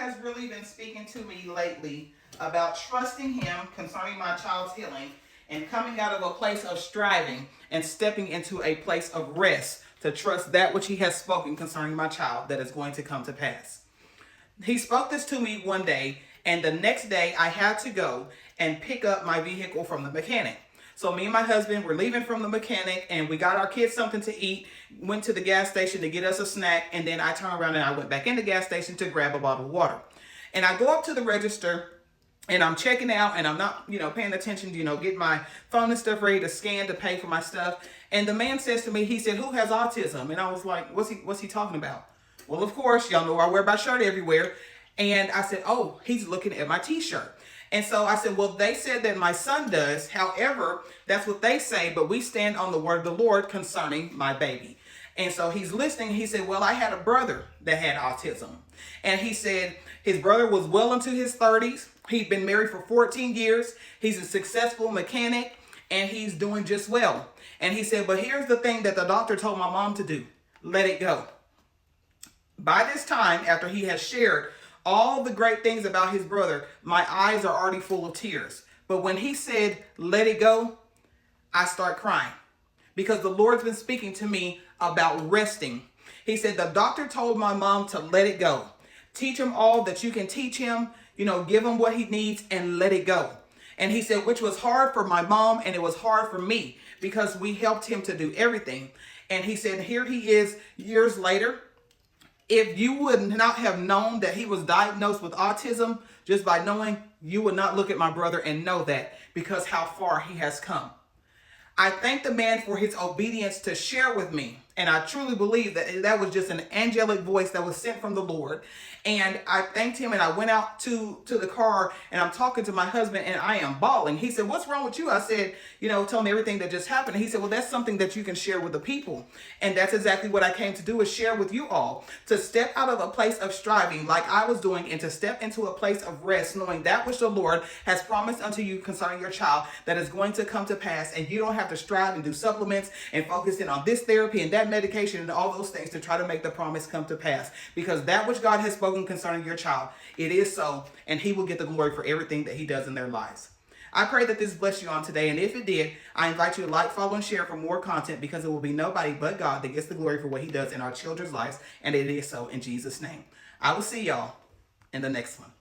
has really been speaking to me lately about trusting Him concerning my child's healing and coming out of a place of striving and stepping into a place of rest to trust that which He has spoken concerning my child that is going to come to pass. He spoke this to me one day, and the next day I had to go and pick up my vehicle from the mechanic. So me and my husband were leaving from the mechanic, and we got our kids something to eat, went to the gas station to get us a snack, and then I turned around and I went back in the gas station to grab a bottle of water. And I go up to the register and I'm checking out, and I'm not, paying attention, getting my phone and stuff ready to scan to pay for my stuff. And the man says to me, he said, "Who has autism?" And I was like, what's he talking about? Well, of course, y'all know I wear my shirt everywhere. And I said, "Oh, he's looking at my t-shirt." And so I said, "Well, they said that my son does. However, that's what they say, but we stand on the word of the Lord concerning my baby." And so he's listening. He said, "Well, I had a brother that had autism." And he said his brother was well into his 30s. He'd been married for 14 years. He's a successful mechanic, and he's doing just well. And he said, "But here's the thing that the doctor told my mom to do. Let it go." By this time, after he has shared all the great things about his brother, my eyes are already full of tears. But when he said, "Let it go," I start crying because the Lord's been speaking to me about resting. He said, "The doctor told my mom to let it go. Teach him all that you can teach him, give him what he needs and let it go." And he said, which was hard for my mom and it was hard for me because we helped him to do everything. And he said, here he is years later. If you would not have known that he was diagnosed with autism, just by knowing, you would not look at my brother and know that, because how far he has come. I thank the man for his obedience to share with me. And I truly believe that that was just an angelic voice that was sent from the Lord. And I thanked him, and I went out to the car, and I'm talking to my husband, and I am bawling. He said, "What's wrong with you?" I said, tell me everything that just happened. And he said, "Well, that's something that you can share with the people." And that's exactly what I came to do, is share with you all, to step out of a place of striving like I was doing, and to step into a place of rest, knowing that which the Lord has promised unto you concerning your child that is going to come to pass. And you don't have to strive and do supplements and focus in on this therapy and that medication and all those things to try to make the promise come to pass, because that which God has spoken concerning your child, it is so, and He will get the glory for everything that He does in their lives. I pray that this blessed you on today, and if it did, I invite you to like, follow, and share for more content, because it will be nobody but God that gets the glory for what He does in our children's lives, and it is so in Jesus' name. I will see y'all in the next one.